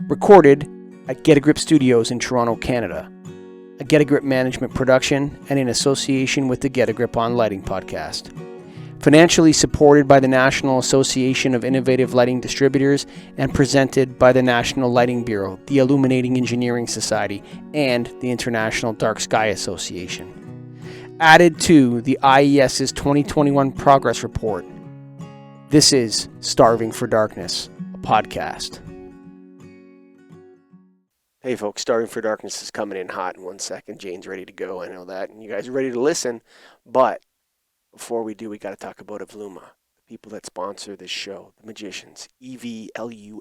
Recorded at Get a Grip Studios in Toronto, Canada. A Get a Grip management production and in association with the Get a Grip on Lighting podcast. Financially supported by the National Association of Innovative Lighting Distributors and presented by the National Lighting Bureau, the Illuminating Engineering Society, and the International Dark Sky Association. Added to the IES's 2021 Progress Report. This is Starving for Darkness, a podcast. Hey folks, Starving for Darkness is coming in hot in 1 second. Jane's ready to go, I know that. And you guys are ready to listen. But before we do, we got to talk about Evluma, the people that sponsor this show, the magicians. evluma.com.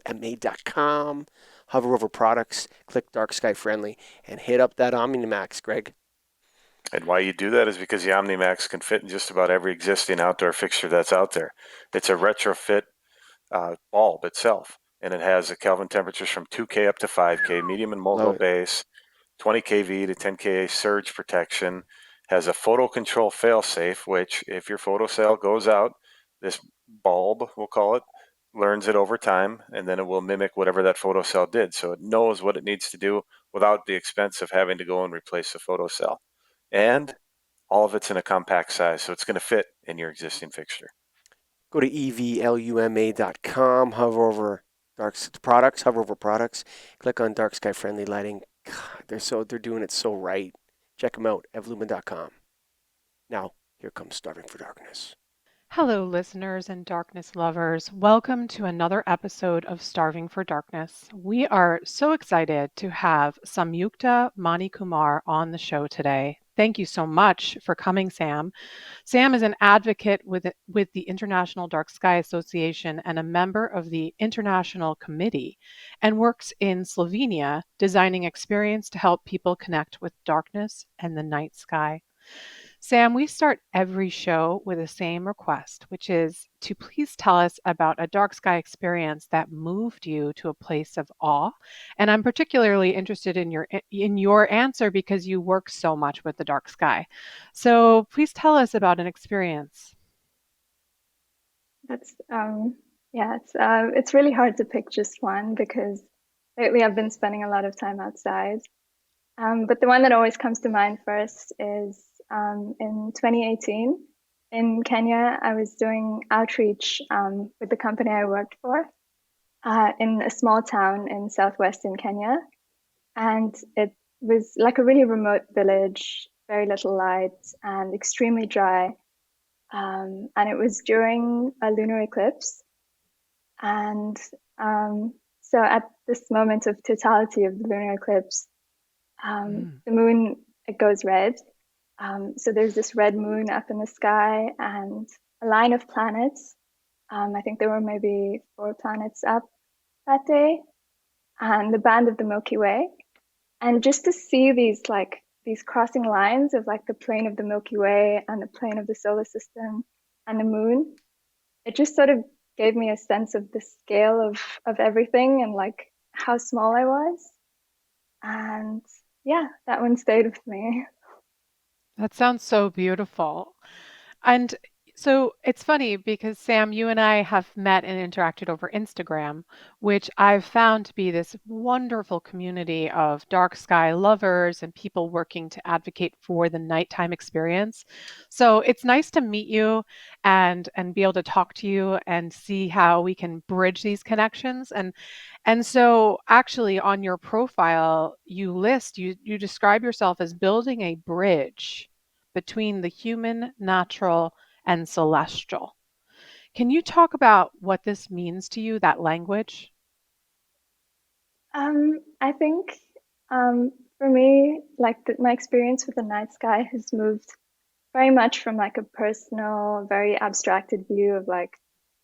Hover over products, click Dark Sky Friendly, and hit up that Omnimax, Greg. And why you do that is because the OmniMax can fit in just about every existing outdoor fixture that's out there. It's a retrofit bulb itself, and it has a Kelvin temperatures from 2K up to 5K, medium and multiple base, 20 kV to 10 Ka surge protection, has a photo control failsafe, which if your photocell goes out, this bulb, we'll call it, learns it over time, and then it will mimic whatever that photocell did. So it knows what it needs to do without the expense of having to go and replace the photocell. And all of it's in a compact size, so it's going to fit in your existing fixture. Go to evluma.com, hover over products, click on Dark Sky Friendly Lighting. God, they're doing it so right. Check them out, evluma.com. Now, here comes Starving for Darkness. Hello, listeners and darkness lovers. Welcome to another episode of Starving for Darkness. We are so excited to have Samyukta Manikumar on the show today. Thank you so much for coming, Sam. Sam is an advocate with the International Dark Sky Association and a member of the International Committee, and works in Slovenia, designing experience to help people connect with darkness and the night sky. Sam, we start every show with the same request, which is to please tell us about a dark sky experience that moved you to a place of awe. And I'm particularly interested in your answer because you work so much with the dark sky. So please tell us about an experience. That's it's really hard to pick just one because lately I've been spending a lot of time outside. But the one that always comes to mind first is in 2018 in Kenya. I was doing outreach with the company I worked for in a small town in southwestern Kenya. And it was like a really remote village, very little light and extremely dry. And it was during a lunar eclipse. And so at this moment of totality of the lunar eclipse, the moon, it goes red. So there's this red moon up in the sky and a line of planets. I think there were maybe 4 planets up that day, and the band of the Milky Way. And just to see these crossing lines of like the plane of the Milky Way and the plane of the solar system and the moon, it just sort of gave me a sense of the scale of everything and like how small I was. And yeah, that one stayed with me. That sounds so beautiful. And so it's funny because Sam, you and I have met and interacted over Instagram, which I've found to be this wonderful community of dark sky lovers and people working to advocate for the nighttime experience. So it's nice to meet you and be able to talk to you and see how we can bridge these connections. And so actually on your profile, you describe yourself as building a bridge between the human, natural, and celestial. Can you talk about what this means to you, that language? I think for me, like my experience with the night sky has moved very much from like a personal, very abstracted view of like,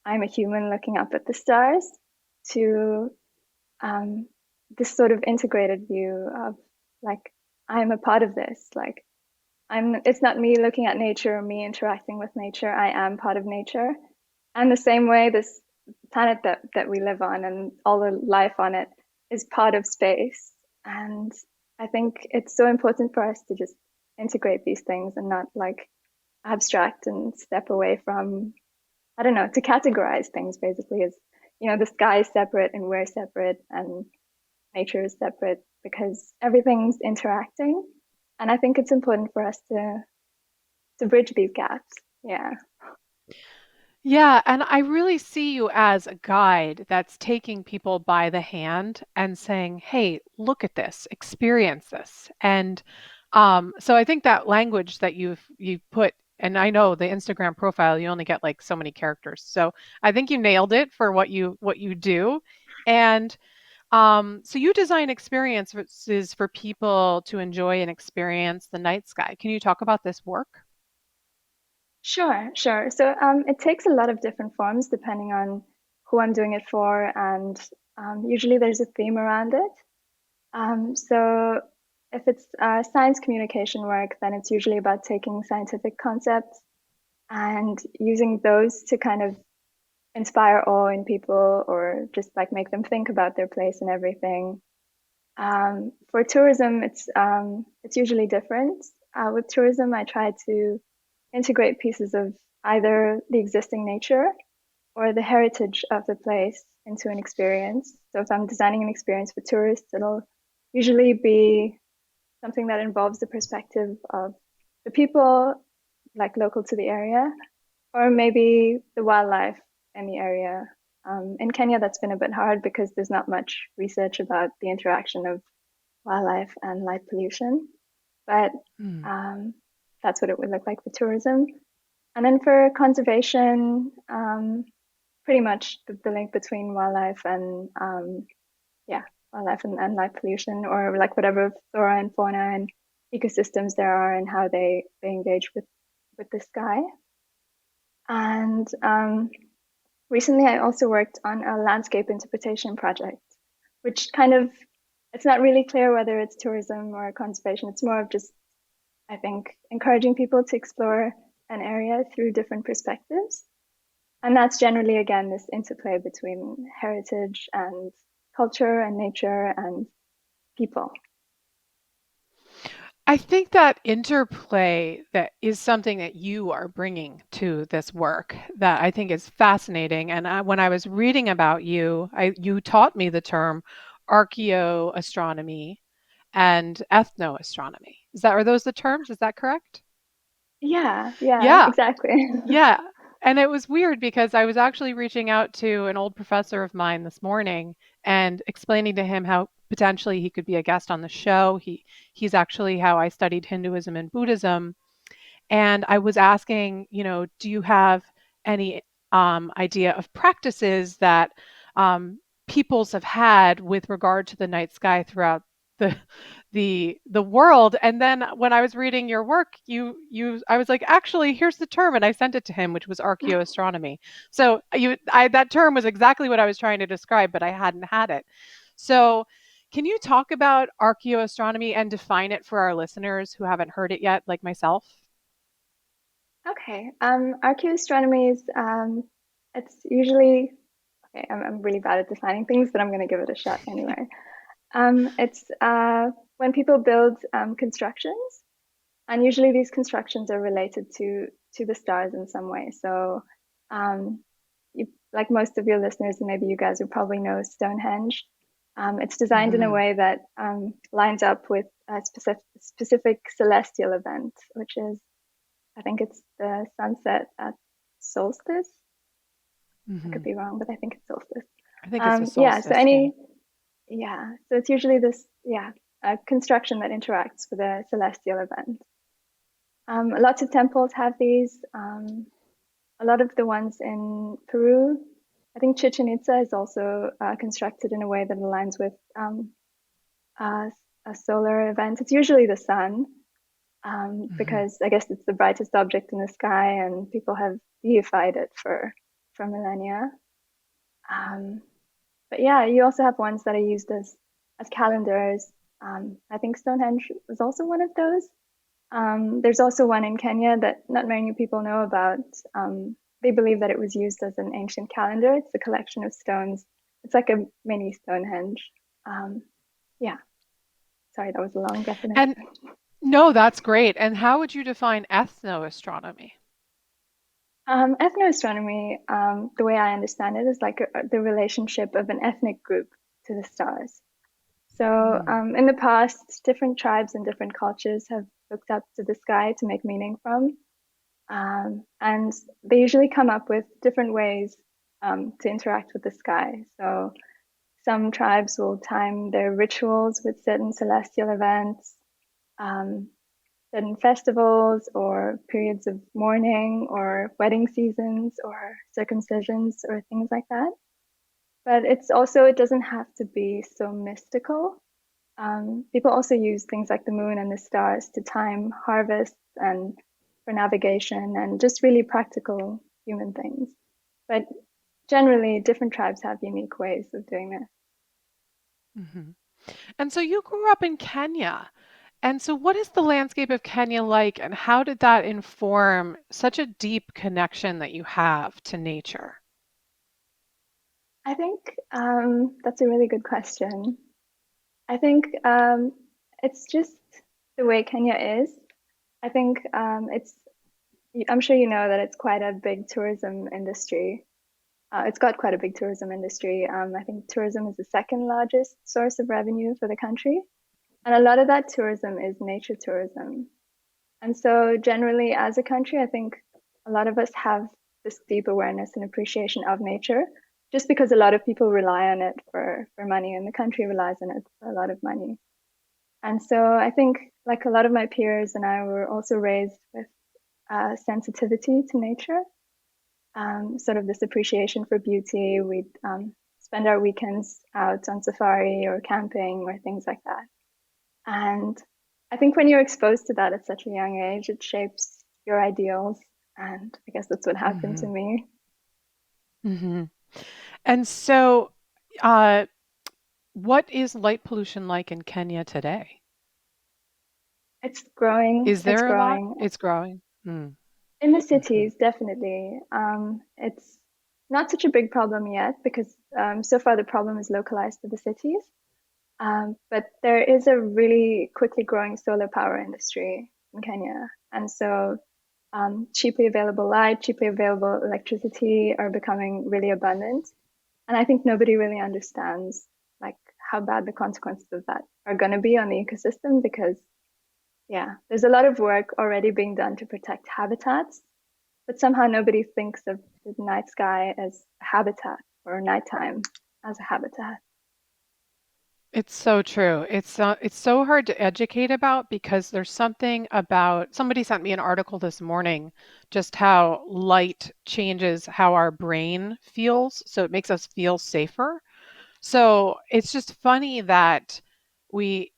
I'm a human looking up at the stars to this sort of integrated view of like, I'm a part of this. Like, it's not me looking at nature or me interacting with nature. I am part of nature. And the same way, this planet that we live on and all the life on it is part of space. And I think it's so important for us to just integrate these things and not like abstract and step away from, I don't know, to categorize things basically as, you know, the sky is separate and we're separate. And nature is separate, because everything's interacting. And I think it's important for us to bridge these gaps. Yeah. Yeah, and I really see you as a guide that's taking people by the hand and saying, "Hey, look at this, experience this." And so I think that language that you've put, and I know the Instagram profile, you only get like so many characters. So I think you nailed it for what you do. And so you design experiences for people to enjoy and experience the night sky. Can you talk about this work? Sure, sure. So it takes a lot of different forms depending on who I'm doing it for, and usually there's a theme around it. So if it's science communication work, then it's usually about taking scientific concepts and using those to kind of inspire awe in people, or just like make them think about their place and everything. For tourism, it's usually different. With tourism, I try to integrate pieces of either the existing nature or the heritage of the place into an experience. So if I'm designing an experience for tourists, it'll usually be something that involves the perspective of the people, like local to the area, or maybe the wildlife in the area. In Kenya, that's been a bit hard because there's not much research about the interaction of wildlife and light pollution, but Hmm. that's what it would look like for tourism. And then for conservation, pretty much the link between wildlife and yeah, wildlife and light pollution, or like whatever flora and fauna and ecosystems there are, and how they engage with the sky. And recently, I also worked on a landscape interpretation project, which kind of, it's not really clear whether it's tourism or conservation. It's more of just, I think, encouraging people to explore an area through different perspectives. And that's generally, again, this interplay between heritage and culture and nature and people. I think that interplay that is something that you are bringing to this work that I think is fascinating. And when I was reading about you, you taught me the term archeoastronomy and ethnoastronomy. Are those the terms? Is that correct? Yeah, Yeah, exactly. yeah. And it was weird because I was actually reaching out to an old professor of mine this morning and explaining to him how potentially he could be a guest on the show. He's actually how I studied Hinduism and Buddhism. And I was asking, do you have any idea of practices that peoples have had with regard to the night sky throughout the the world? And then when I was reading your work, I was like, actually, here's the term, and I sent it to him, which was archaeoastronomy. So that term was exactly what I was trying to describe, but I hadn't had it. So can you talk about archaeoastronomy and define it for our listeners who haven't heard it yet, like myself? Okay. Archaeoastronomy is it's usually, okay, I'm really bad at defining things, but I'm going to give it a shot anyway. It's when people build constructions, and usually these constructions are related to the stars in some way. So, like most of your listeners, and maybe you guys will probably know Stonehenge. It's designed in a Hmm. way that lines up with a specific celestial event, which is, I think it's the sunset at solstice. I could Hmm. be wrong, but I think it's solstice. I think it's a Yeah, so solstice. Yeah. it's usually this, a construction that interacts with a celestial event. Lots of temples have these. A lot of the ones in Peru, I think Chichen Itza is also constructed in a way that aligns with uh, a solar event. It's usually the sun, Hmm. because I guess it's the brightest object in the sky, and people have deified it for millennia. Um, but yeah, you also have ones that are used as calendars. I think Stonehenge was also one of those. There's also one in Kenya that not many people know about. They believe that it was used as an ancient calendar. It's a collection of stones. It's like a mini Stonehenge. Um, yeah, sorry, that was a long definition. And no, that's great. And how would you define ethnoastronomy? Ethnoastronomy, the way I understand it, is like the relationship of an ethnic group to the stars. So in the past, different tribes and different cultures have looked up to the sky to make meaning from. And they usually come up with different ways to interact with the sky. So some tribes will time their rituals with certain celestial events, certain festivals or periods of mourning or wedding seasons or circumcisions or things like that. But it's also, it doesn't have to be so mystical. People also use things like the moon and the stars to time harvests and for navigation and just really practical human things. But generally, different tribes have unique ways of doing this. And so you grew up in Kenya. And so what is the landscape of Kenya like, and how did that inform such a deep connection that you have to nature? I think that's a really good question. I think it's just the way Kenya is. I think I'm sure you know that it's quite a big tourism industry. It's got quite a big tourism industry. I think tourism is the second largest source of revenue for the country. And a lot of that tourism is nature tourism. And so generally as a country, I think a lot of us have this deep awareness and appreciation of nature, just because a lot of people rely on it for money, and the country relies on it for a lot of money. And so I think, like a lot of my peers and I were also raised with sensitivity to nature, sort of this appreciation for beauty. We'd spend our weekends out on safari or camping or things like that. And I think when you're exposed to that at such a young age, it shapes your ideals. And I guess that's what happened to me. And so, what is light pollution like in Kenya today? It's growing. Is It's there a lot? growing. It's growing. In the cities, definitely. It's not such a big problem yet because so far the problem is localized to the cities. But there is a really quickly growing solar power industry in Kenya. And so cheaply available light, cheaply available electricity are becoming really abundant. And I think nobody really understands like how bad the consequences of that are going to be on the ecosystem, because yeah, there's a lot of work already being done to protect habitats, but somehow nobody thinks of the night sky as a habitat or nighttime as a habitat. It's so true. It's so hard to educate about, because there's something about, somebody sent me an article this morning, just how light changes how our brain feels, so it makes us feel safer. So it's just funny that we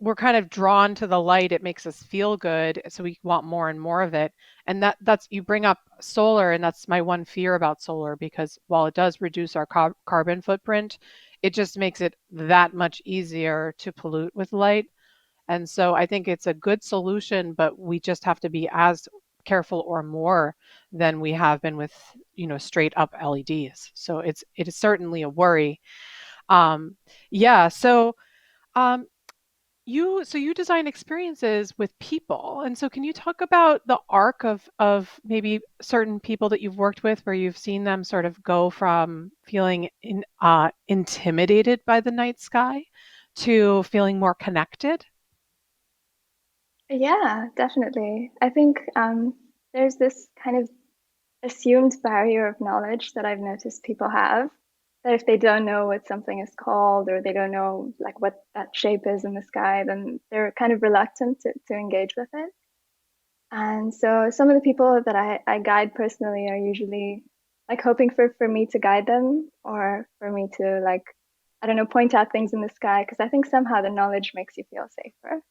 we're kind of drawn to the light. It makes us feel good, so we want more and more of it. And that's, you bring up solar, and that's my one fear about solar, because while it does reduce our carbon footprint, it just makes it that much easier to pollute with light. And so I think it's a good solution, but we just have to be as careful or more than we have been with, straight up LEDs. So it is certainly a worry. Yeah. So um, you design experiences with people. And so can you talk about the arc of maybe certain people that you've worked with, where you've seen them sort of go from feeling intimidated by the night sky to feeling more connected? Yeah, definitely. I think there's this kind of assumed barrier of knowledge that I've noticed people have, that if they don't know what something is called, or they don't know like what that shape is in the sky, then they're kind of reluctant to engage with it. And so some of the people that I guide personally are usually like hoping for me to guide them, or for me to like, I don't know, point out things in the sky, because I think somehow the knowledge makes you feel safer.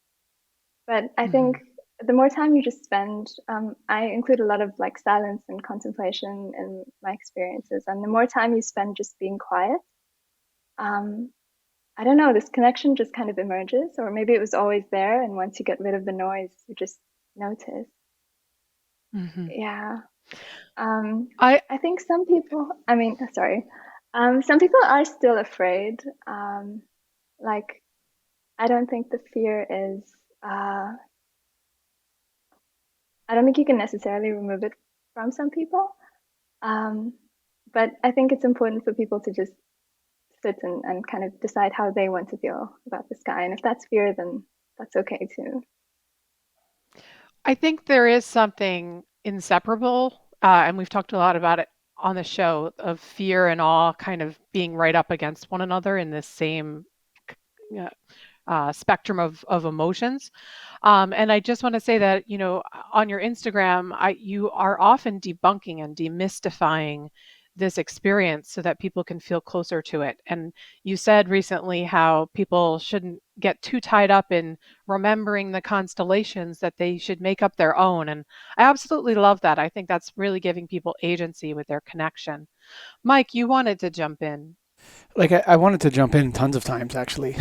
But I think the more time you just spend, I include a lot of like silence and contemplation in my experiences. And the more time you spend just being quiet, I don't know, this connection just kind of emerges, or maybe it was always there. And once you get rid of the noise, you just notice. Yeah. I I think some people, some people are still afraid. Like, I don't think the fear is, I don't think you can necessarily remove it from some people. Um, but I think it's important for people to just sit and kind of decide how they want to feel about the sky. And if that's fear, then that's okay too. I think there is something inseparable, and we've talked a lot about it on the show, of fear and awe kind of being right up against one another in this same uh, spectrum of emotions. And I just want to say that, on your Instagram, you are often debunking and demystifying this experience so that people can feel closer to it. And you said recently how people shouldn't get too tied up in remembering the constellations, that they should make up their own. And I absolutely love that. I think that's really giving people agency with their connection. Mike, you wanted to jump in. Like I wanted to jump in tons of times, actually.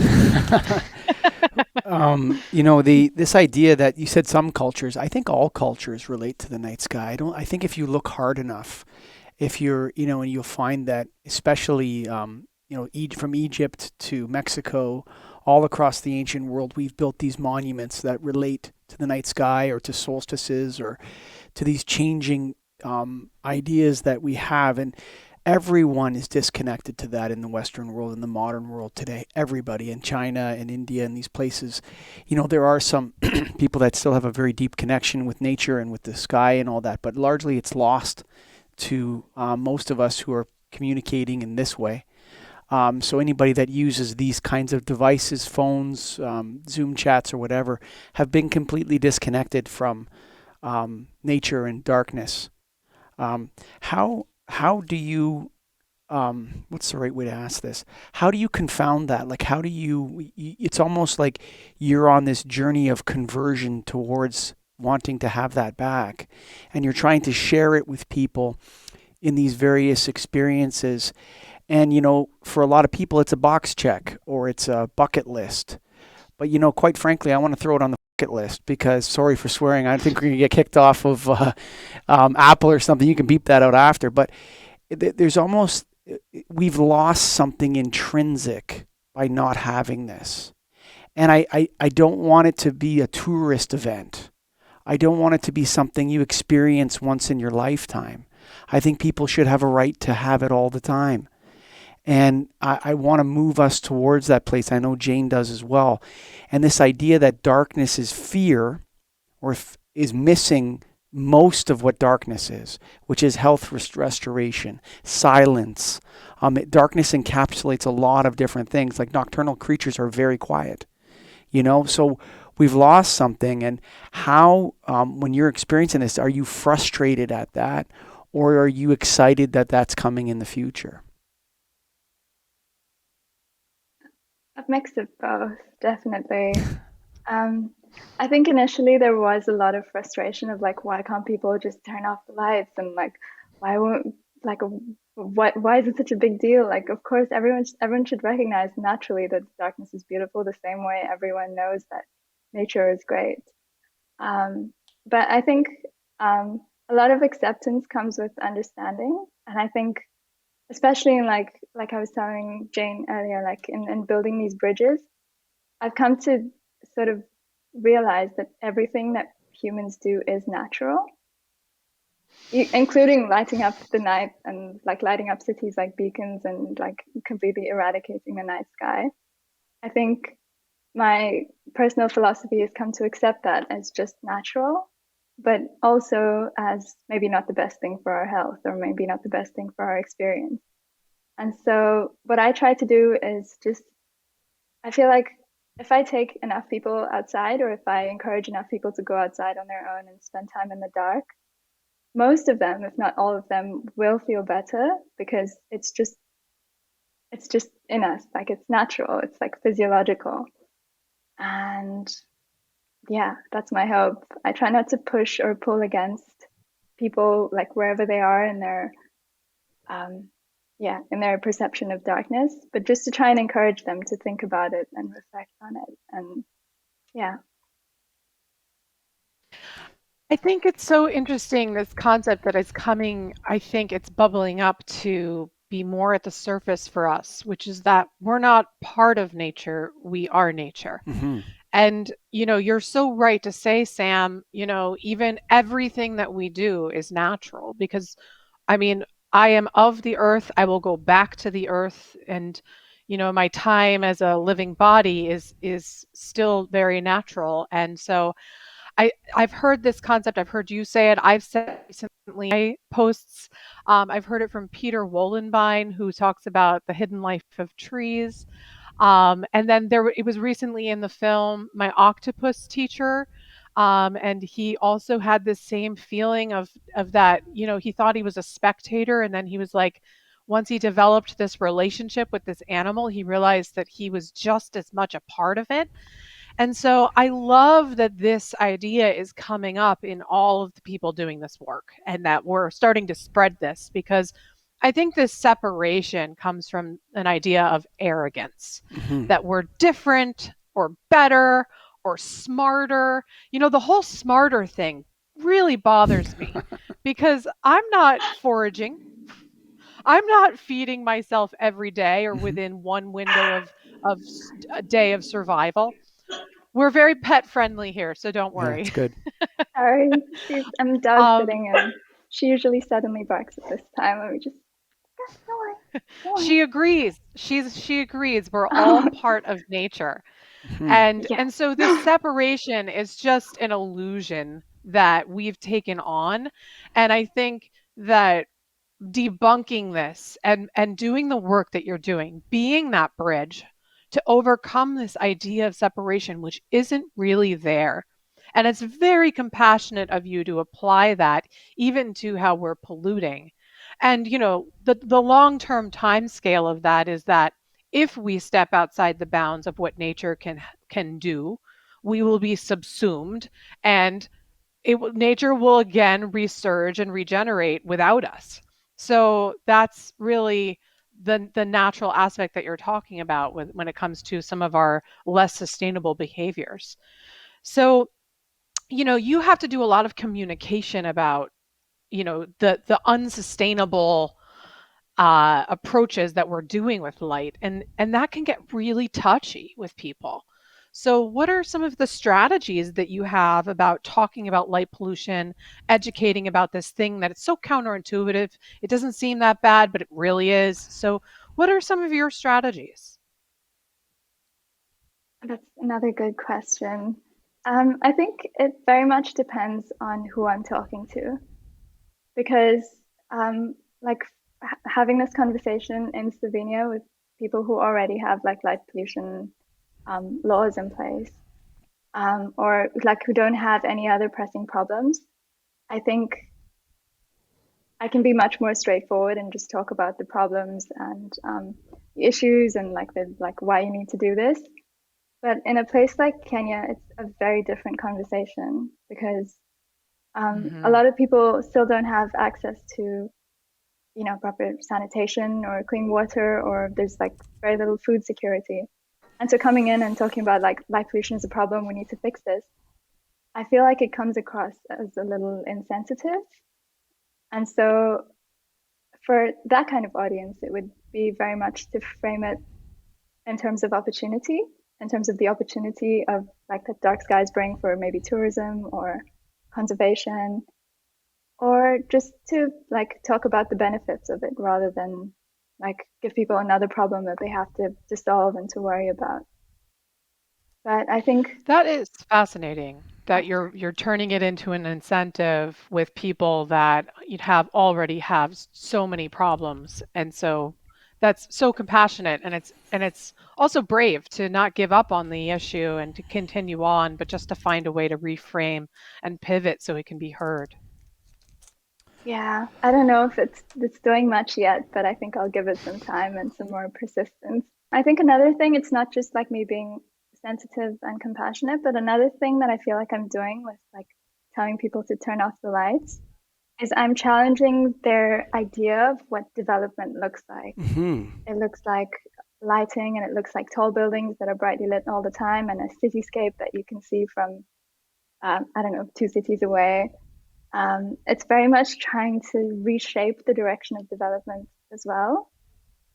This idea that you said some cultures, I think all cultures relate to the night sky. I think if you look hard enough, if you're, and you'll find that, especially, from Egypt to Mexico, all across the ancient world, we've built these monuments that relate to the night sky or to solstices or to these changing ideas that we have. And everyone is disconnected to that in the Western world, in the modern world today. Everybody in China and India and these places, there are some people that still have a very deep connection with nature and with the sky and all that, but largely it's lost to most of us who are communicating in this way. So anybody that uses these kinds of devices, phones, Zoom chats or whatever, have been completely disconnected from nature and darkness. How do you, what's the right way to ask this? How do you confound that? Like, how do it's almost like you're on this journey of conversion towards wanting to have that back. And you're trying to share it with people in these various experiences. And, for a lot of people, it's a box check or it's a bucket list. But, quite frankly, I want to throw it on the bucket list because, sorry for swearing, I think we're going to get kicked off of Apple or something. You can beep that out after. But there's almost, we've lost something intrinsic by not having this. And I don't want it to be a tourist event. I don't want it to be something you experience once in your lifetime. I think people should have a right to have it all the time. And I want to move us towards that place. I know Jane does as well. And this idea that darkness is fear or is missing most of what darkness is, which is health restoration, silence. Darkness encapsulates a lot of different things. Like nocturnal creatures are very quiet, so we've lost something. And how, when you're experiencing this, are you frustrated at that or are you excited that that's coming in the future? A mix of both, definitely. I think initially there was a lot of frustration of like, why can't people just turn off the lights, and like, why won't like why is it such a big deal? Like, of course, everyone should recognize naturally that darkness is beautiful the same way everyone knows that nature is great. But I think a lot of acceptance comes with understanding, and I think especially in like I was telling Jane earlier, like in building these bridges, I've come to sort of realize that everything that humans do is natural, including lighting up the night and like lighting up cities like beacons and like completely eradicating the night sky. I think my personal philosophy has come to accept that as just natural, but also as maybe not the best thing for our health or maybe not the best thing for our experience. And so what I try to do is I feel like if I take enough people outside, or if I encourage enough people to go outside on their own and spend time in the dark, most of them, if not all of them, will feel better because it's just in us. Like, it's natural, it's like physiological. And yeah, that's my hope. I try not to push or pull against people, like wherever they are in their in their perception of darkness, but just to try and encourage them to think about it and reflect on it. And yeah. I think it's so interesting, this concept that is coming. I think it's bubbling up to be more at the surface for us, which is that we're not part of nature, we are nature. Mm-hmm. And, you're so right to say, Sam, even everything that we do is natural because, I mean, I am of the earth, I will go back to the earth. And, my time as a living body is still very natural. And so I've heard this concept. I've heard you say it. I've said it recently in my posts. I've heard it from Peter Wollenbein, who talks about the hidden life of trees. And then it was recently in the film My Octopus Teacher, and he also had this same feeling of that. He thought he was a spectator, and then he was like, once he developed this relationship with this animal, he realized that he was just as much a part of it. And so I love that this idea is coming up in all of the people doing this work, and that we're starting to spread this, because I think this separation comes from an idea of arrogance, that we're different or better or smarter. The whole smarter thing really bothers me because I'm not foraging. I'm not feeding myself every day or within one window of a day of survival. We're very pet friendly here, so don't worry. That's good. Sorry, I'm dog Um, sitting and she usually suddenly barks at this time, and we just go on. she agrees. She agrees. We're all part of nature. And Yeah. so this separation is just an illusion that we've taken on. And I think that debunking this and doing the work that you're doing, being that bridge to overcome this idea of separation, which isn't really there. And it's very compassionate of you to apply that even to how we're polluting. And the long-term time scale of that is that if we step outside the bounds of what nature can do, we will be subsumed, and nature will again resurge and regenerate without us. So that's really the natural aspect that you're talking about when it comes to some of our less sustainable behaviors. So, you have to do a lot of communication about, the unsustainable approaches that we're doing with light, and that can get really touchy with people. So what are some of the strategies that you have about talking about light pollution, educating about this thing that it's so counterintuitive? It doesn't seem that bad, but it really is. So what are some of your strategies? That's another good question. I think it very much depends on who I'm talking to, because like having this conversation in Slovenia with people who already have like light pollution laws in place, or like who don't have any other pressing problems, I think I can be much more straightforward and just talk about the problems and the issues and like why you need to do this. But in a place like Kenya, it's a very different conversation because a lot of people still don't have access to, proper sanitation or clean water, or there's like very little food security. And so coming in and talking about like light pollution is a problem, we need to fix this, I feel like it comes across as a little insensitive. And so for that kind of audience, it would be very much to frame it in terms of opportunity, in terms of the opportunity of like that dark skies bring for maybe tourism or conservation, or just to like talk about the benefits of it rather than like give people another problem that they have to solve and to worry about. But I think That is fascinating that you're turning it into an incentive with people that you already have so many problems. And so that's so compassionate, and it's also brave to not give up on the issue and to continue on, but just to find a way to reframe and pivot so it can be heard. yeah, I don't know if it's doing much yet, but I think I'll give it some time and some more persistence. I think another thing, it's not just like me being sensitive and compassionate, but another thing that I feel like I'm doing with like telling people to turn off the lights is I'm challenging their idea of what development looks like. It looks like lighting, and it looks like tall buildings that are brightly lit all the time, and a cityscape that you can see from, I don't know, 2 cities away. It's very much trying to reshape the direction of development as well.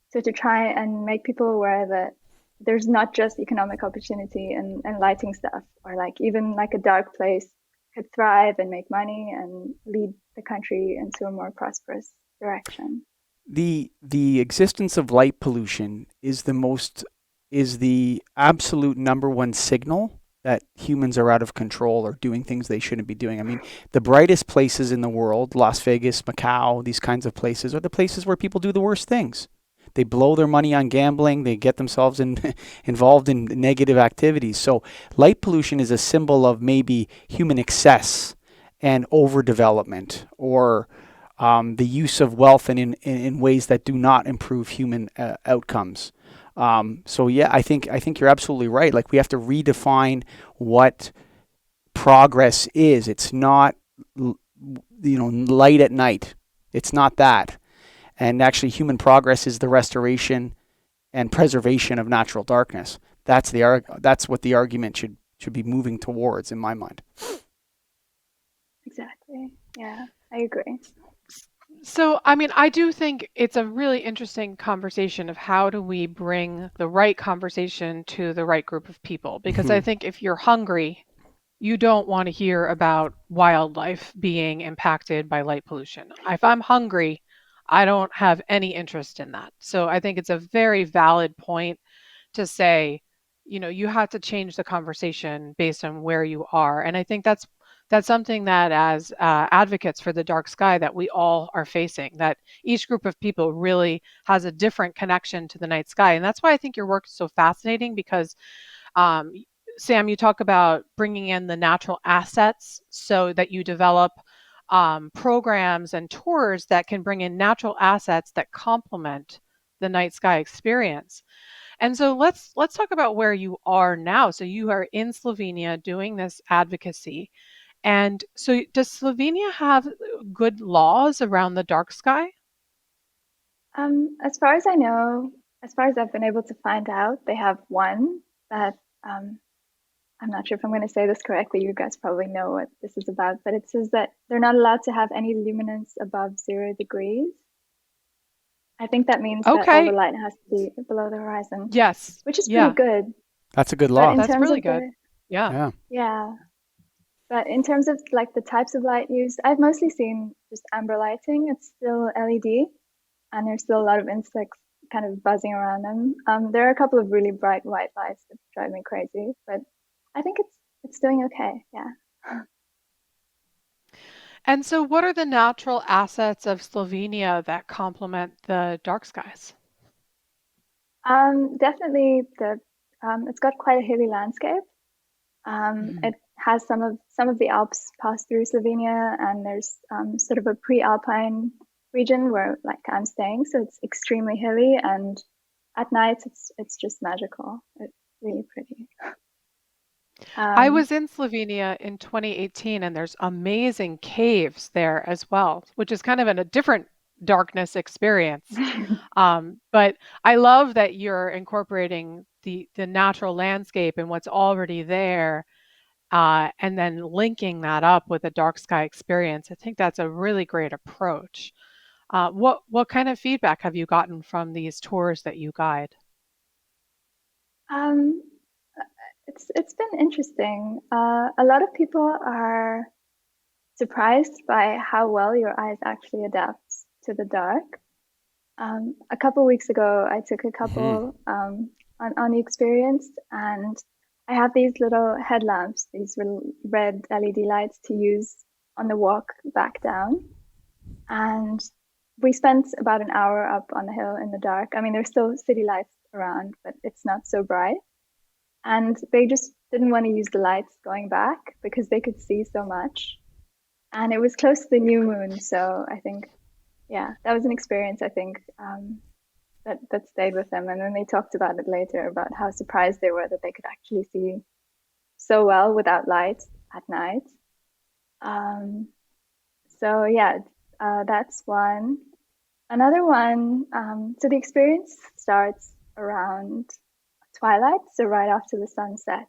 So to try and make people aware that there's not just economic opportunity and lighting stuff, or like even like a dark place could thrive and make money and lead the country into a more prosperous direction. the existence of light pollution is the absolute number one signal that humans are out of control or doing things they shouldn't be doing. I mean, the brightest places in the world, Las Vegas, Macau, these kinds of places, are the places where people do the worst things. They blow their money on gambling. They get themselves involved in negative activities. So light pollution is a symbol of maybe human excess and overdevelopment, or the use of wealth in ways that do not improve human outcomes. So yeah, I think you're absolutely right. Like, we have to redefine what progress is. It's not light at night. It's not that. And actually, human progress is the restoration and preservation of natural darkness. That's what the argument should be moving towards, in my mind. Exactly. Yeah, I agree. So, I mean, I do think it's a really interesting conversation of how do we bring the right conversation to the right group of people. Because I think if you're hungry, you don't want to hear about wildlife being impacted by light pollution. If I'm hungry, I don't have any interest in that. So I think it's a very valid point to say, you have to change the conversation based on where you are. And I think that's something that, as advocates for the dark sky, that we all are facing, that each group of people really has a different connection to the night sky. And that's why I think your work is so fascinating, because um, Sam, you talk about bringing in the natural assets so that you develop programs and tours that can bring in natural assets that complement the night sky experience. And so let's talk about where you are now. So you are in Slovenia doing this advocacy. And so does Slovenia have good laws around the dark sky? As far as I know, as far as I've been able to find out, they have one that I'm not sure if I'm going to say this correctly. You guys probably know what this is about, but it says that they're not allowed to have any luminance above 0 degrees. I think that means that all the Okay. light has to be below the horizon, Yes. which is pretty Yeah. good. That's a good But law. in That's terms really of good. Yeah. Yeah. yeah, but in terms of like the types of light used, I've mostly seen just amber lighting. It's still LED, and there's still a lot of insects kind of buzzing around them. There are a couple of really bright white lights that drive me crazy, but I think it's doing okay. Yeah. And so what are the natural assets of Slovenia that complement the dark skies? Definitely it's got quite a hilly landscape. It has some of the Alps pass through Slovenia, and there's sort of a pre-alpine region where like I'm staying, so it's extremely hilly, and at night it's just magical. It's really pretty. I Um, was in Slovenia in 2018, and there's amazing caves there as well, which is kind of a different darkness experience. But I love that you're incorporating the natural landscape and what's already there, and then linking that up with a dark sky experience. I think that's a really great approach. What kind of feedback have you gotten from these tours that you guide? um, it's been interesting. A lot of people are surprised by how well your eyes actually adapt to the dark. A couple weeks ago, I took a couple on the experience, and I have these little headlamps, these little red LED lights to use on the walk back down. And we spent about an hour up on the hill in the dark. I mean, there's still city lights around, but it's not so bright. And they just didn't want to use the lights going back because they could see so much. And it was close to the new moon, so I think, yeah, that was an experience I think that stayed with them. And then they talked about it later about how surprised they were that they could actually see so well without lights at night. Um, so yeah, that's one. Another one. So the experience starts around twilight, so right after the sunset,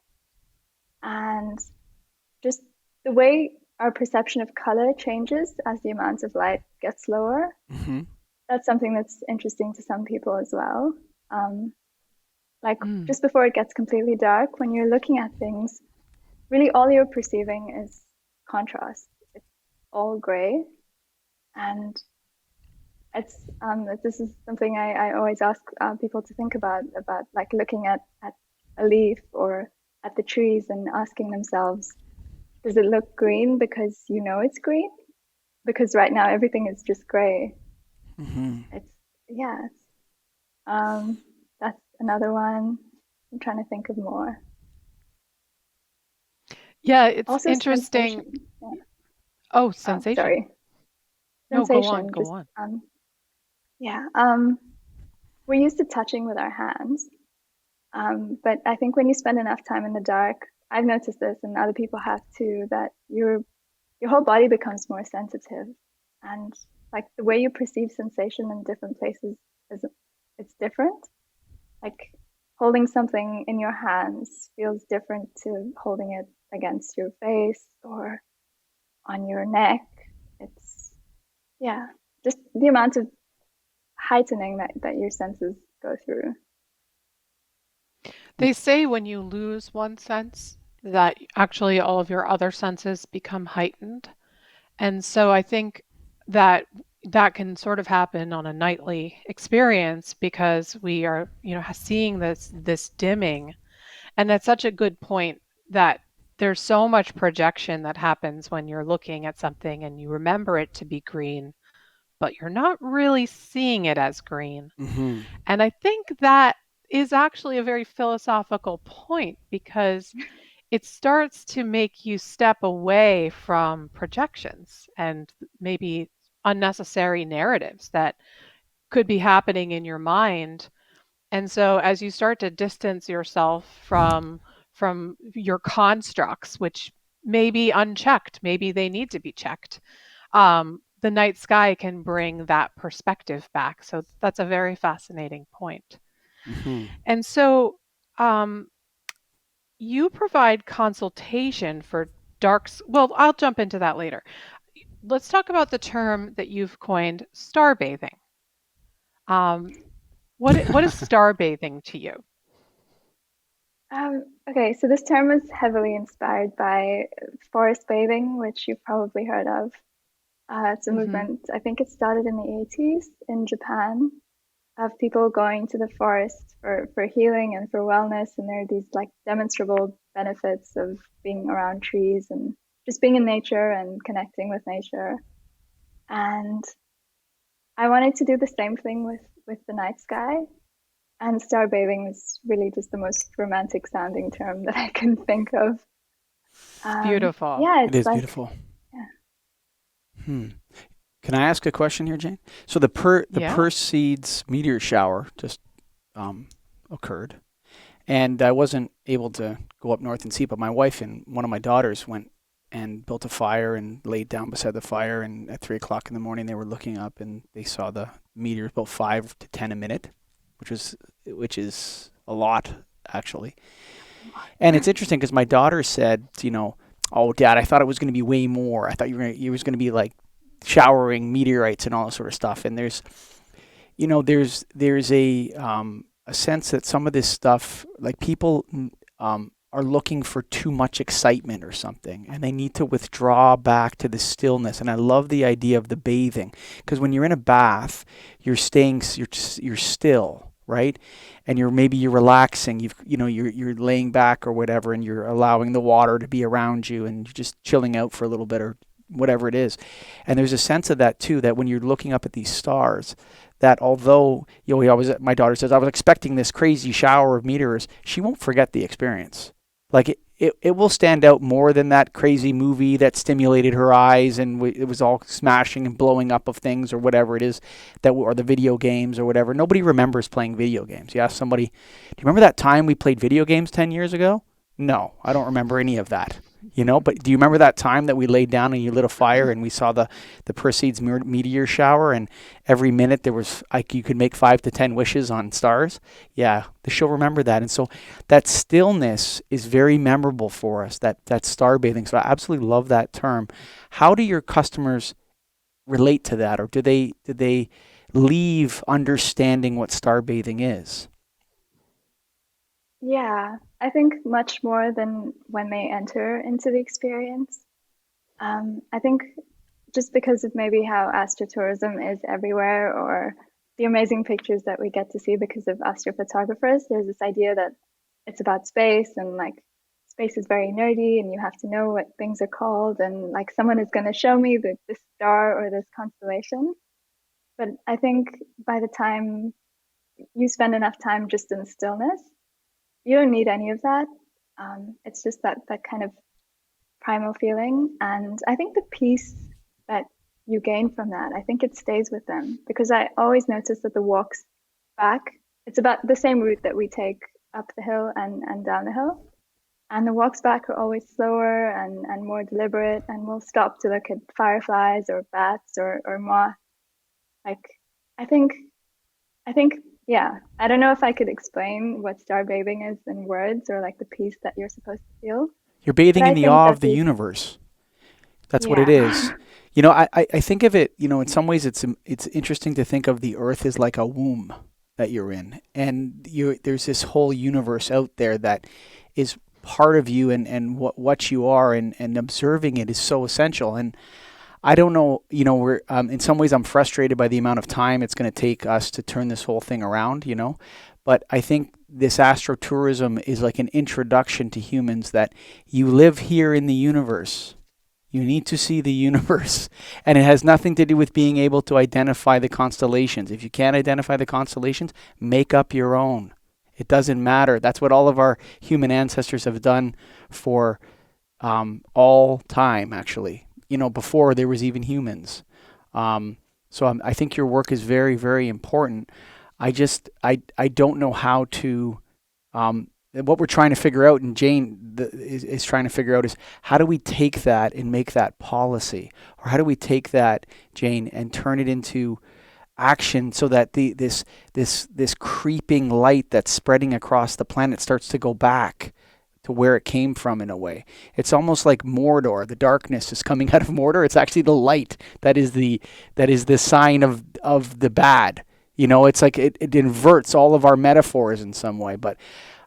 and just the way our perception of color changes as the amount of light gets lower. That's something that's interesting to some people as well. Like just before it gets completely dark, when you're looking at things, really all you're perceiving is contrast. It's all gray. And This is something I always ask people to think about like looking at a leaf or at the trees and asking themselves, does it look green because you know it's green? Because right now everything is just gray. It's yeah. That's another one. I'm trying to think of more. Yeah, it's Also interesting. sensation. Yeah. Oh, sensation. Sorry. No, go on, Sensation. go Just on. yeah. We're used to touching with our hands. But I think when you spend enough time in the dark, I've noticed this and other people have too, that your whole body becomes more sensitive. And like the way you perceive sensation in different places is it's different. Like holding something in your hands feels different to holding it against your face or on your neck. It's yeah, just the amount of heightening that your senses go through. They say when you lose one sense, that actually all of your other senses become heightened. And so I think that that can sort of happen on a nightly experience because we are, seeing this dimming. And that's such a good point that there's so much projection that happens when you're looking at something and you remember it to be green, but you're not really seeing it as green. And I think that is actually a very philosophical point because it starts to make you step away from projections and maybe unnecessary narratives that could be happening in your mind. And so as you start to distance yourself from your constructs, which may be unchecked, maybe they need to be checked, the night sky can bring that perspective back. So that's a very fascinating point. And so you provide consultation for well, I'll jump into that later. Let's talk about the term that you've coined, star bathing. What is star bathing to you? Okay, so this term is heavily inspired by forest bathing, which you've probably heard of. It's a Hmm. movement, I think it started in the 80s in Japan, of people going to the forest for healing and for wellness. And there are these like demonstrable benefits of being around trees and just being in nature and connecting with nature. And I wanted to do the same thing with the night sky. And star bathing is really just the most romantic sounding term that I can think of. Beautiful. Yeah, It it's is like, beautiful. yeah. Can I ask a question here, Jane? So the Yeah. Perseids meteor shower just occurred, and I wasn't able to go up north and see it, but my wife and one of my daughters went and built a fire and laid down beside the fire. And at 3 o'clock in the morning, they were looking up and they saw the meteors about 5 to 10 a minute, which is a lot actually. And it's interesting because my daughter said, oh, Dad, I thought it was going to be way more. I thought you was going to be like showering meteorites and all that sort of stuff. And there's a sense that some of this stuff, like people are looking for too much excitement or something, and they need to withdraw back to the stillness. And I love the idea of the bathing because when you're in a bath, you're still, right? And you're relaxing. You're laying back or whatever, and you're allowing the water to be around you, and you're just chilling out for a little bit or whatever it is. And there's a sense of that too, that when you're looking up at these stars, that although my daughter says I was expecting this crazy shower of meteors, she won't forget the experience. Like it will stand out more than that crazy movie that stimulated her eyes and it was all smashing and blowing up of things or whatever it is or the video games or whatever. Nobody remembers playing video games. You ask somebody, do you remember that time we played video games 10 years ago? No, I don't remember any of that. But do you remember that time that we laid down and you lit a fire and we saw the Perseids meteor shower, and every minute there was like you could make 5 to 10 wishes on stars? Yeah, she'll remember that. And so that stillness is very memorable for us, that star bathing. So I absolutely love that term. How do your customers relate to that, or do they leave understanding what star bathing is? Yeah, I think much more than when they enter into the experience. I think just because of maybe how astrotourism is everywhere, or the amazing pictures that we get to see because of astrophotographers. There's this idea that it's about space, and like space is very nerdy and you have to know what things are called, and like someone is going to show me this star or this constellation. But I think by the time you spend enough time just in stillness, you don't need any of that. It's just that kind of primal feeling. And I think the peace that you gain from that, I think it stays with them, because I always notice that the walks back, it's about the same route that we take up the hill and down the hill. And the walks back are always slower and more deliberate, and we'll stop to look at fireflies or bats or moths. Like, I think, yeah, I don't know if I could explain what star bathing is in words, or like the peace that you're supposed to feel. You're bathing But in I the think awe that of the universe. That's what it yeah. is. You know, I think of it, you know, in some ways it's interesting to think of the earth as like a womb that you're in. And there's this whole universe out there that is part of you, and what you are, and observing it is so essential. And I don't know, you know, we're in some ways I'm frustrated by the amount of time it's going to take us to turn this whole thing around, you know. But I think this astrotourism is like an introduction to humans that you live here in the universe. You need to see the universe. And it has nothing to do with being able to identify the constellations. If you can't identify the constellations, make up your own. It doesn't matter. That's what all of our human ancestors have done for all time, actually. You know, before there was even humans. I think your work is very, very important. I don't know how to, what we're trying to figure out, and Jane is trying to figure out, is how do we take that and make that policy? Or how do we take that, Jane, and turn it into action so that this creeping light that's spreading across the planet starts to go back to where it came from, in a way. It's almost like Mordor. The darkness is coming out of Mordor. It's actually the light that is the sign of the bad. You know, it's like it inverts all of our metaphors in some way. But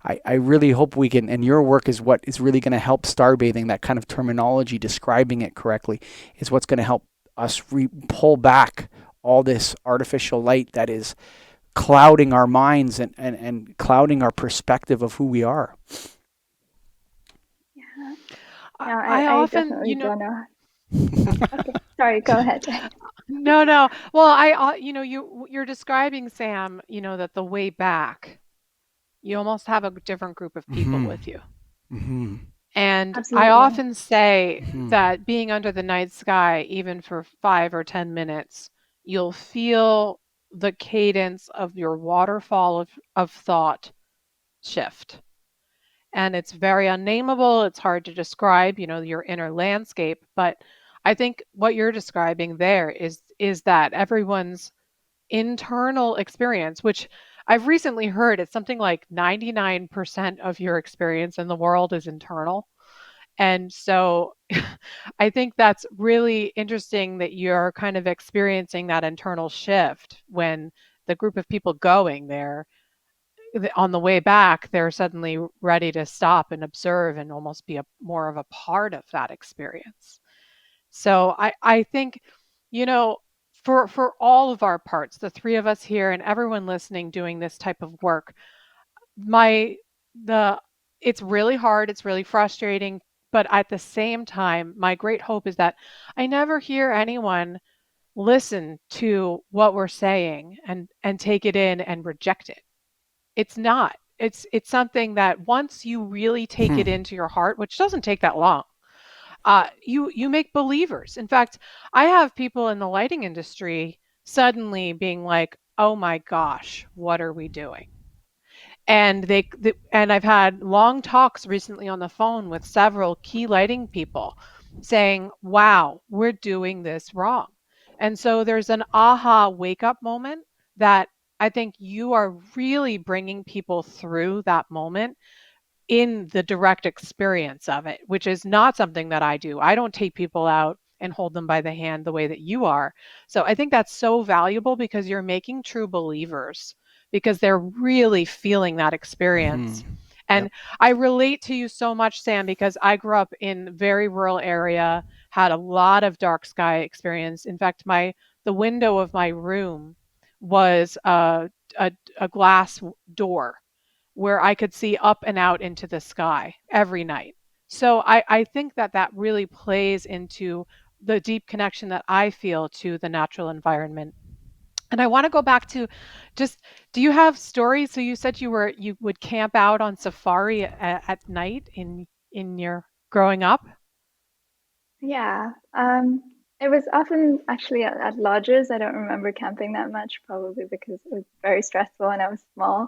I really hope we can, and your work is what is really going to help starbathing, that kind of terminology, describing it correctly, is what's going to help us pull back all this artificial light that is clouding our minds and clouding our perspective of who we are. Yeah. No, I I often, definitely don't know. Okay, sorry, go ahead. no. Well, you're describing, Sam, that the way back, you almost have a different group of people Mm-hmm. with you. Mm-hmm. And I Absolutely. often say Mm-hmm. that being under the night sky, even for 5 or 10 minutes, you'll feel the cadence of your waterfall of thought shift. And it's very unnameable. It's hard to describe, your inner landscape. But I think what you're describing there is that everyone's internal experience, which I've recently heard it's something like 99% of your experience in the world is internal. And so I think that's really interesting that you're kind of experiencing that internal shift when the group of people going there, on the way back, they're suddenly ready to stop and observe and almost be more of a part of that experience. So I think, you know, for all of our parts, the three of us here and everyone listening doing this type of work, my the it's really hard, it's really frustrating, but at the same time, my great hope is that I never hear anyone listen to what we're saying and take it in and reject it. It's not. It's something that once you really take it into your heart, which doesn't take that long, you make believers. In fact, I have people in the lighting industry suddenly being like, "Oh my gosh, what are we doing?" And I've had long talks recently on the phone with several key lighting people saying, "Wow, we're doing this wrong." And so there's an aha wake up moment that I think you are really bringing people through that moment in the direct experience of it, which is not something that I do. I don't take people out and hold them by the hand the way that you are. So I think that's so valuable because you're making true believers because they're really feeling that experience. And I relate to you so much, Sam, because I grew up in a very rural area, had a lot of dark sky experience. In fact, the window of my room was a glass door where I could see up and out into the sky every night. So I think that that really plays into the deep connection that I feel to the natural environment. And I want to go back to just, do you have stories? So you said you would camp out on safari at night in your growing up? Yeah. It was often actually at lodges. I don't remember camping that much, probably because it was very stressful and I was small.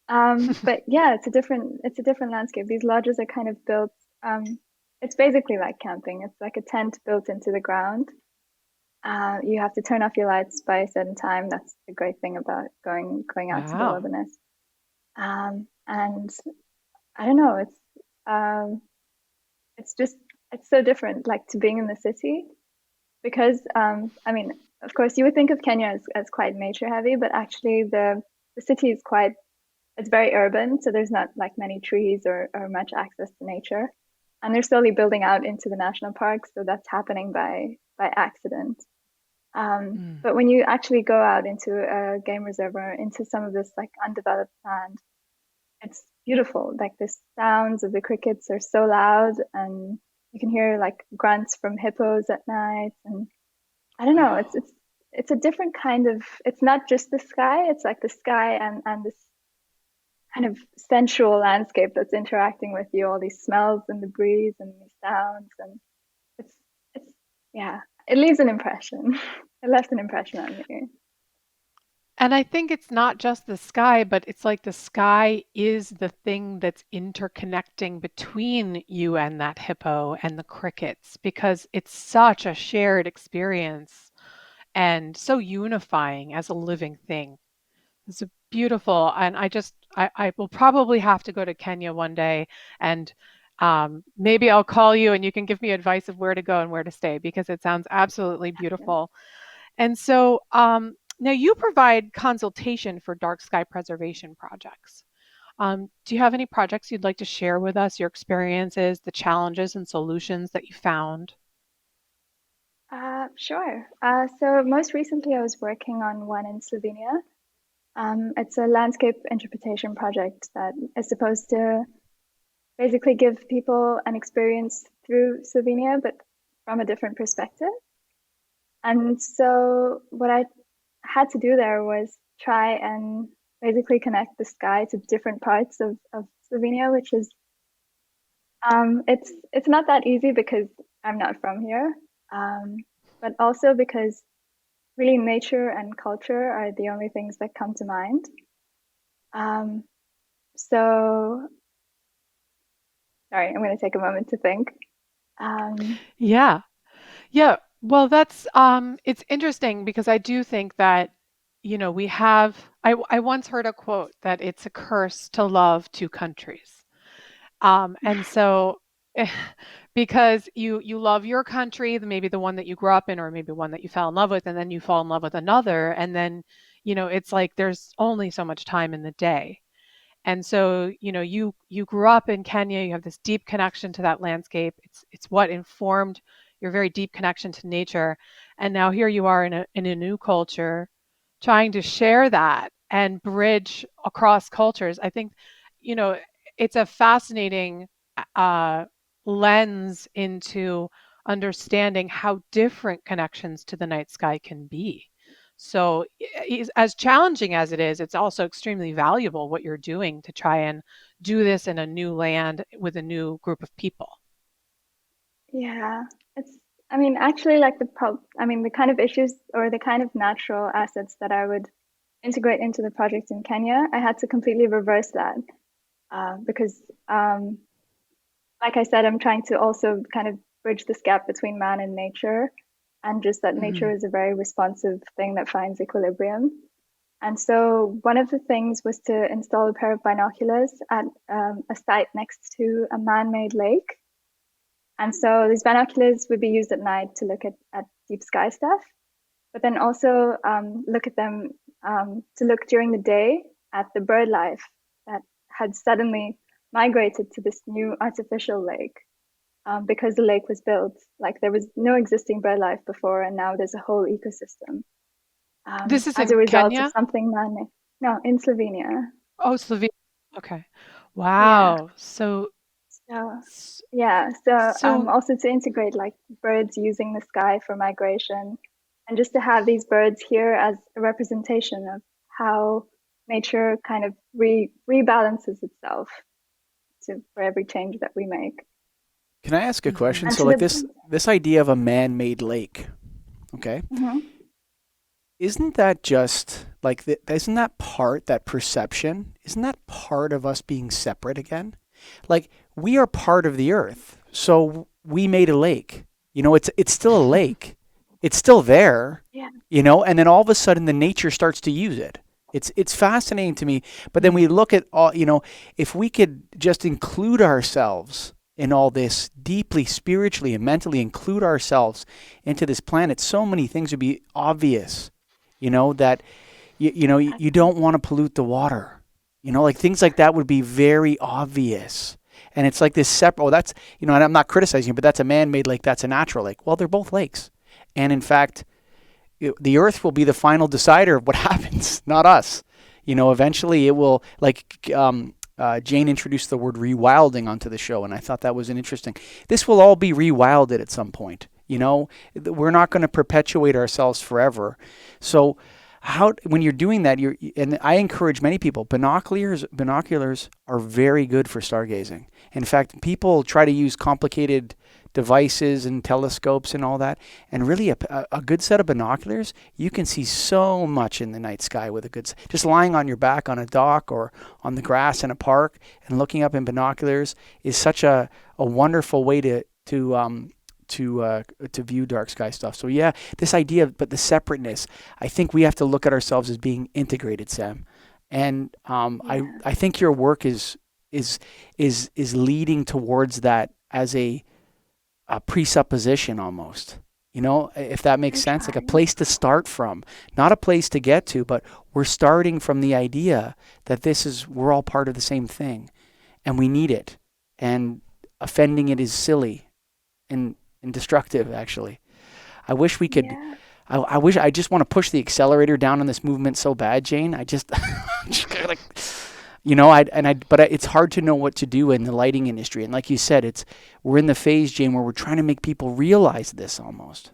But yeah, it's a different landscape. These lodges are kind of built, it's basically like camping. It's like a tent built into the ground. You have to turn off your lights by a certain time. That's the great thing about going out to the Wow. wilderness. And I don't know, it's just it's so different, like to being in the city, because I mean, of course, you would think of Kenya as quite nature heavy, but actually the city is quite, it's very urban, so there's not like many trees or much access to nature. And they're slowly building out into the national parks, so that's happening by accident. Mm. But when you actually go out into a game reserve or into some of this like undeveloped land, it's beautiful. Like the sounds of the crickets are so loud, and you can hear like grunts from hippos at night. And I don't know, Wow. it's a different kind of. It's not just the sky. It's like the sky and this kind of sensual landscape that's interacting with you. All these smells and the breeze and these sounds, and it's yeah. It leaves an impression. It left an impression on me. And I think it's not just the sky, but it's like the sky is the thing that's interconnecting between you and that hippo and the crickets, because it's such a shared experience and so unifying as a living thing. It's a beautiful, and I will probably have to go to Kenya one day, and maybe I'll call you and you can give me advice of where to go and where to stay, because it sounds absolutely Yeah. beautiful. And so now you provide consultation for dark sky preservation projects. Do you have any projects you'd like to share with us, your experiences, the challenges and solutions that you found? Sure. So most recently, I was working on one in Slovenia. It's a landscape interpretation project that is supposed to basically give people an experience through Slovenia, but from a different perspective. And so what I had to do there was try and basically connect the sky to different parts of Slovenia, which is it's not that easy because I'm not from here, um, but also because really nature and culture are the only things that come to mind. Um, so sorry, I'm going to take a moment to think. Um, Yeah. Yeah, well, that's it's interesting because I do think that, we have I once heard a quote that it's a curse to love two countries. And so because you love your country, maybe the one that you grew up in or maybe one that you fell in love with, and then you fall in love with another, and then, it's like there's only so much time in the day. And so, you grew up in Kenya, you have this deep connection to that landscape. It's what informed your very deep connection to nature. And now here you are in a new culture trying to share that and bridge across cultures. I think, you know, it's a fascinating uh, lens into understanding how different connections to the night sky can be. So, as challenging as it is, it's also extremely valuable what you're doing to try and do this in a new land with a new group of people. yeah, it's, I mean, actually, like I mean, the kind of issues or the kind of natural assets that I would integrate into the project in Kenya, I had to completely reverse that because, like I said, I'm trying to also kind of bridge this gap between man and nature, and just that nature Mhm. is a very responsive thing that finds equilibrium. And so one of the things was to install a pair of binoculars at a site next to a man-made lake. And so these binoculars would be used at night to look at deep sky stuff, but then also look at them to look during the day at the bird life that had suddenly migrated to this new artificial lake because the lake was built. Like there was no existing bird life before, and now there's a whole ecosystem This is as in a result of Kenya? something man-made. No, in Slovenia. Oh, Slovenia. Okay. Yeah. Wow. So, So s- yeah. So so also to integrate like birds using the sky for migration, and just to have these birds here as a representation of how nature kind of rebalances itself for every change that we make. Can I ask a mhm. question? And So, to like the this idea of a man-made lake, okay? mhm. Isn't that just like isn't that part that perception? Isn't that part of us being separate again? Like we are part of the earth, so we made a lake. It's still a lake. It's still there. Yeah. And then all of a sudden the nature starts to use it. It's fascinating to me. But then we Mm. look at all. If we could just include ourselves in all this deeply spiritually and mentally, include ourselves into this planet, so many things would be obvious. That you don't want to pollute the water. Like things like that would be very obvious. And it's like this separate, that's, and I'm not criticizing you, but that's a man-made lake, that's a natural lake. Well, they're both lakes. And in fact, the earth will be the final decider of what happens, not us. Eventually it will, like Jane introduced the word rewilding onto the show, and I thought that was an interesting. This will all be rewilded at some point. We're not going to perpetuate ourselves forever. So, when you're doing that, and I encourage many people. Binoculars are very good for stargazing. In fact, people try to use complicated devices and telescopes and all that, and really a good set of binoculars, you can see so much in the night sky with just lying on your back on a dock or on the grass in a park and looking up in binoculars is such a wonderful way to view dark sky stuff. So yeah, this idea, but the separateness, I think we have to look at ourselves as being integrated, Sam. And Yeah. I think your work is leading towards that as a presupposition almost. If that makes We're sense, like a trying. place to start from, not a place to get to, but we're starting from the idea that we're all part of the same thing, and we need it, and offending it is silly and destructive. Actually, I wish we could. Yeah. I just want to push the accelerator down on this movement so bad, Jane. I just, like, but it's hard to know what to do in the lighting industry. And like you said, we're in the phase, Jane, where we're trying to make people realize this almost.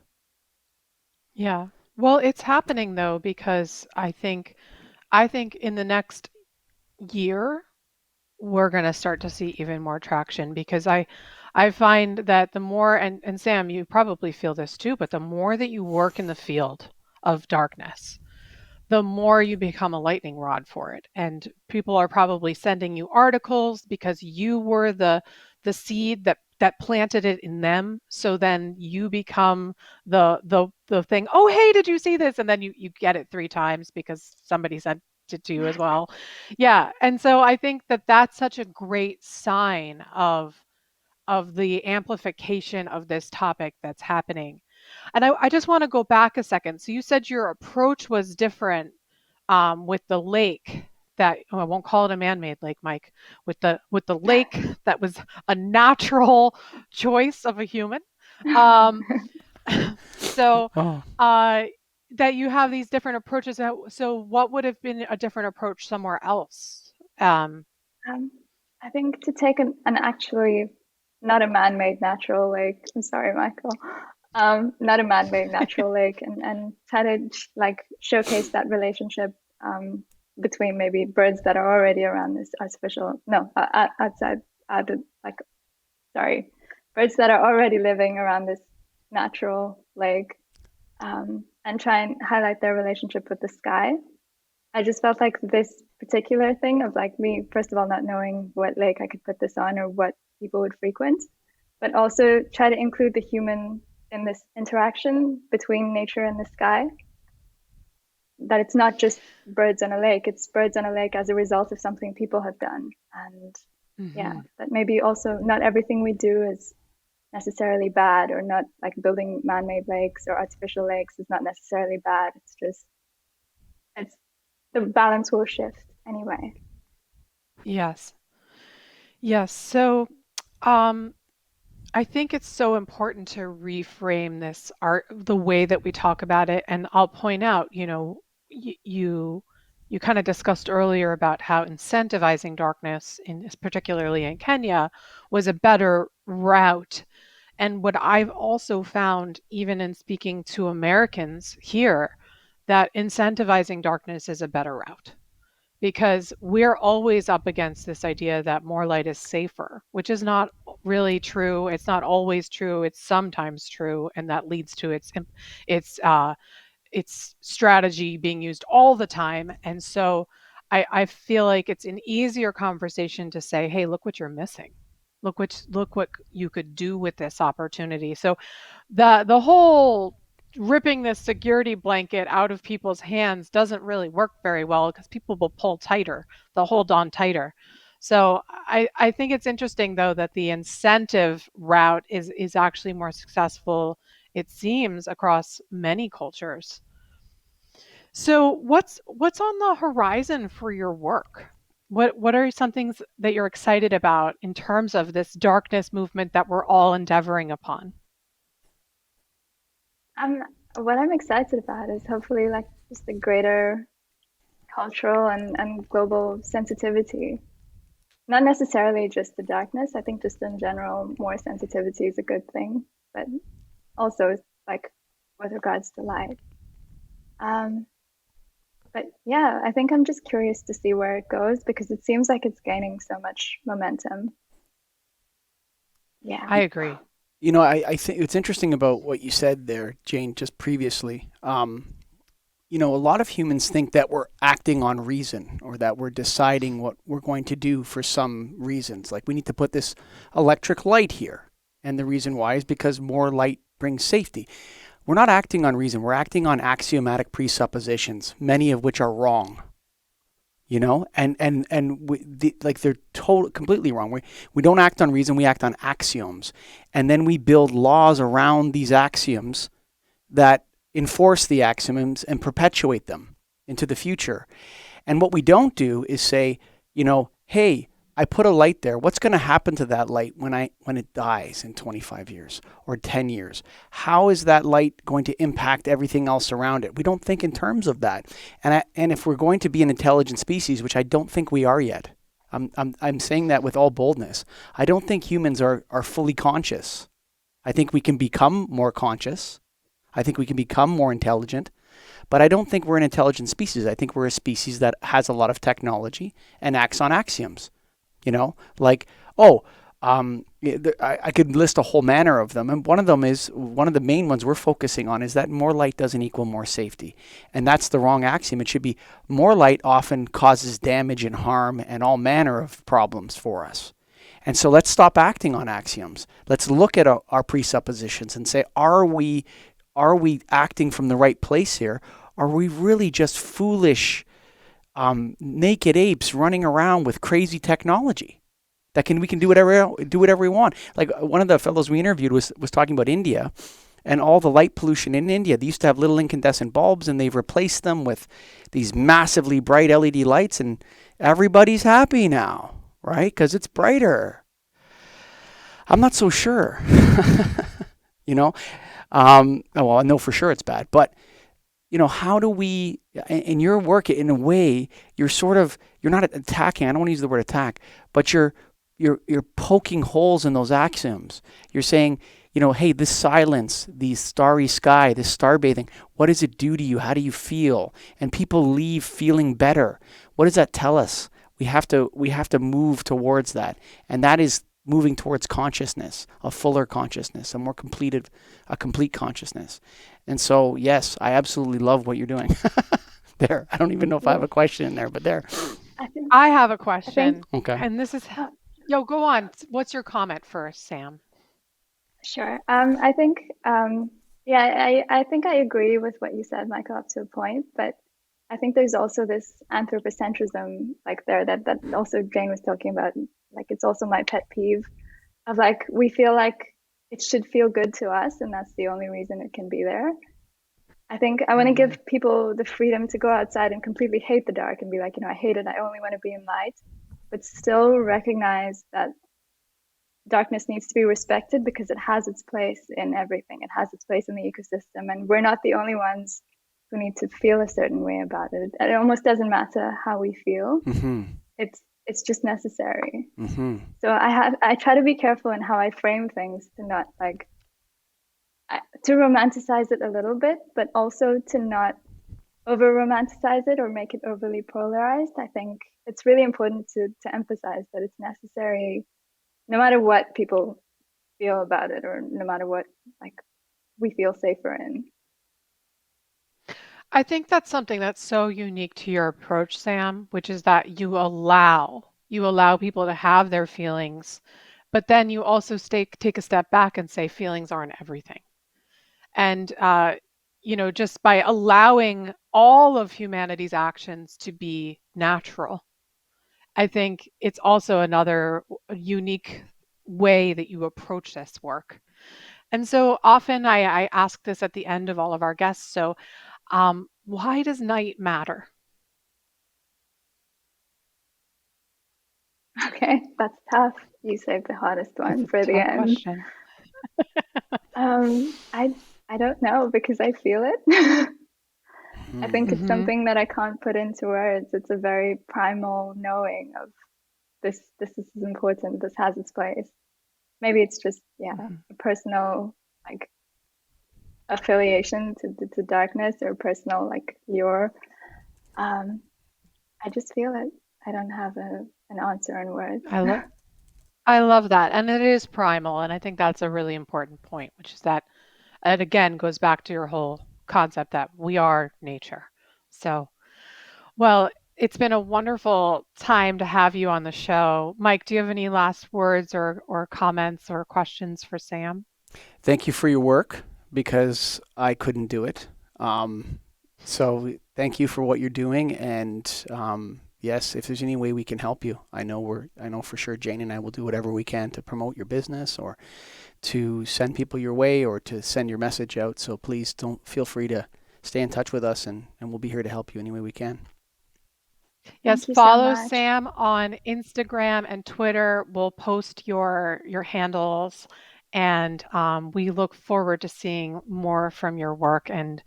Yeah. Well, it's happening though because I think in the next year we're going to start to see even more traction because I find that the more and Sam, you probably feel this too, but the more that you work in the field of darkness, the more you become a lightning rod for it. And people are probably sending you articles because you were the seed that planted it in them. So then you become the thing, oh hey, did you see this? And then you get it 3 times because somebody sent it to you as well. Yeah. And so I think that that's such a great sign of the amplification of this topic that's happening. And I just want to go back a second. So you said your approach was different with the lake that I won't call it a man-made lake, Mike, with the lake that was a natural choice of a human. Um, so Oh, uh, that you have these different approaches. So what would have been a different approach somewhere else? Um, Um, I think to take an actually not a man-made natural lake. I'm sorry, Michael. Not a man-made natural lake, and try to like showcase that relationship between maybe birds that are already around this artificial, no, outside, out of, like, sorry, birds that are already living around this natural lake, and try and highlight their relationship with the sky. I just felt like this particular thing of like me, first of all, not knowing what lake I could put this on or what people would frequent, but also try to include the human in this interaction between nature and the sky. That it's not just birds on a lake, it's birds on a lake as a result of something people have done. And yeah, mhm. that maybe also not everything we do is necessarily bad, or not like building man-made lakes or artificial lakes is not necessarily bad. It's just, it's the balance will shift anyway. Yes. Yes. So, um, I think it's so important to reframe this art, the way that we talk about it. And I'll point out, you kind of discussed earlier about how incentivizing darkness, particularly in Kenya, was a better route. And what I've also found, even in speaking to Americans here, that incentivizing darkness is a better route because we're always up against this idea that more light is safer, which is not really true. It's not always true. It's sometimes true, and that leads to its its strategy being used all the time. And so I feel like it's an easier conversation to say, hey, look what you're missing. Look what you could do with this opportunity. So the whole ripping this security blanket out of people's hands doesn't really work very well because people will pull tighter, they'll hold on tighter. So I think it's interesting though that the incentive route is actually more successful, it seems, across many cultures. So what's on the horizon for your work? What are some things that you're excited about in terms of this darkness movement that we're all endeavoring upon? Um, what I'm excited about is hopefully like just the greater cultural and global sensitivity. Not necessarily just the darkness. I think just in general, more sensitivity is a good thing, but also like with regards to light. Um, but yeah, I think I'm just curious to see where it goes because it seems like it's gaining so much momentum. Yeah. I agree. I think it's interesting about what you said there, Jane, just previously. A lot of humans think that we're acting on reason or that we're deciding what we're going to do for some reasons. Like we need to put this electric light here. And the reason why is because more light brings safety. We're not acting on reason. We're acting on axiomatic presuppositions, many of which are wrong. Like they're completely wrong. We don't act on reason. We act on axioms, and then we build laws around these axioms that enforce the axioms and perpetuate them into the future. And what we don't do is say, hey, I put a light there. What's going to happen to that light when it dies in 25 years or 10 years? How is that light going to impact everything else around it? We don't think in terms of that. And if we're going to be an intelligent species, which I don't think we are yet, I'm saying that with all boldness. I don't think humans are fully conscious. I think we can become more conscious. I think we can become more intelligent. But I don't think we're an intelligent species. I think we're a species that has a lot of technology and acts on axioms. Like, oh, I could list a whole manner of them. And one of the main ones we're focusing on is that more light doesn't equal more safety. And that's the wrong axiom. It should be more light often causes damage and harm and all manner of problems for us. And so let's stop acting on axioms. Let's look at our presuppositions and say, are we acting from the right place here? Are we really just foolish, naked apes running around with crazy technology that we can do whatever we want? Like one of the fellows we interviewed was talking about India and all the light pollution in India. They used to have little incandescent bulbs, and they've replaced them with these massively bright LED lights, and everybody's happy now, right? Because it's brighter. I'm not so sure. Well, I know for sure it's bad, but how do we, in your work, in a way, you're not attacking, I don't want to use the word attack, but you're poking holes in those axioms. You're saying, hey, this silence, the starry sky, this starbathing, what does it do to you? How do you feel? And people leave feeling better. What does that tell us? We have to move towards that. And that is moving towards consciousness, a fuller consciousness, a complete consciousness. And so, yes, I absolutely love what you're doing. There. I don't even know if I have a question in there, but there. I have a I think, question. Okay. And this is, oh, yo, go on. What's your comment first, Sam? sure. I think, yeah, I think I agree with what you said, Michael, up to a point, but I think there's also this anthropocentrism like there that also Jane was talking about. Like it's also my pet peeve of like we feel like it should feel good to us, and that's the only reason it can be there. I think I want to Mm, give people the freedom to go outside and completely hate the dark and be like, I hate it. I only want to be in light. but still recognize that darkness needs to be respected because it has its place in everything. It has its place in the ecosystem, and we're not the only ones who need to feel a certain way about it. And it almost doesn't matter how we feel. Mm-hmm. It's just necessary. Mm-hmm. So I try to be careful in how I frame things to not to romanticize it a little bit, but also to not over romanticize it or make it overly polarized. I think it's really important to emphasize that it's necessary no matter what people feel about it or no matter what we feel safer in. I think that's something that's so unique to your approach, Sam, which is that you allow people to have their feelings, but then you also take a step back and say feelings aren't everything. And just by allowing all of humanity's actions to be natural, I think it's also another unique way that you approach this work. And so often I ask this at the end of all of our guests. So, why does night matter? Okay, that's tough. You saved the hardest It's one a for the tough end. question. I don't know because I feel it. I think it's Hmm. something that I can't put into words. It's a very primal knowing of this is important, this has its place. Maybe it's just a personal like affiliation to darkness or personal lure. Um, I just feel it. I don't have an answer in words. I love I love that. And it is primal. And I think that's a really important point, which is that it again goes back to your whole concept that we are nature. So, well, it's been a wonderful time to have you on the show. Mike, do you have any last words or comments or questions for Sam? Thank you for your work because I couldn't do it. So thank you for what you're doing, and yes, if there's any way we can help you, I know for sure Jane and I will do whatever we can to promote your business or to send people your way or to send your message out. So please don't feel free to stay in touch with us, and we'll be here to help you any way we can. Yes, Thank you so follow much. Sam on Instagram and Twitter. We'll post your handles, and we look forward to seeing more from your work and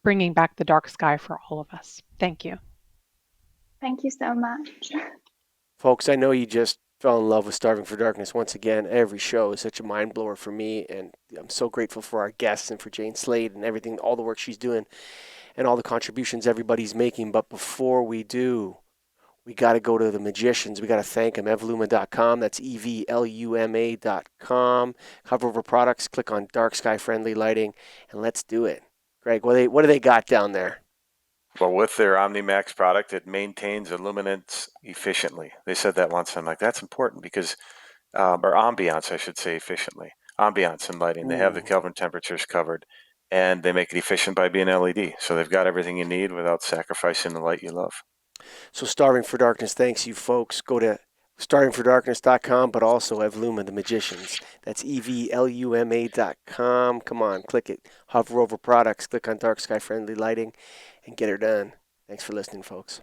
bringing back the dark sky for all of us. Thank you. Thank you so much. Folks, I know you just fell in love with Starving for Darkness once again. Every show is such a mind blower for me, and I'm so grateful for our guests and for Jane Slade and everything, all the work she's doing and all the contributions everybody's making. But before we do, we got to go to the magicians. We got to thank them. Evluma.com. That's EVLUMA.com. Hover over products, click on dark sky friendly lighting, and let's do it. Greg, what do they got down there? Well, with their OmniMax product, it maintains illuminance efficiently. They said that once. I'm like, that's important because, or ambiance, I should say, efficiently. Ambiance and lighting. They have the Ooh. Kelvin temperatures covered, and they make it efficient by being LED. So they've got everything you need without sacrificing the light you love. So Starving for Darkness, thanks you folks. Go to starvingfordarkness.com, but also Evluma, the magicians. That's EVLUMA.com. Come on, click it. Hover over products, click on dark sky friendly lighting, and get her done. Thanks for listening, folks.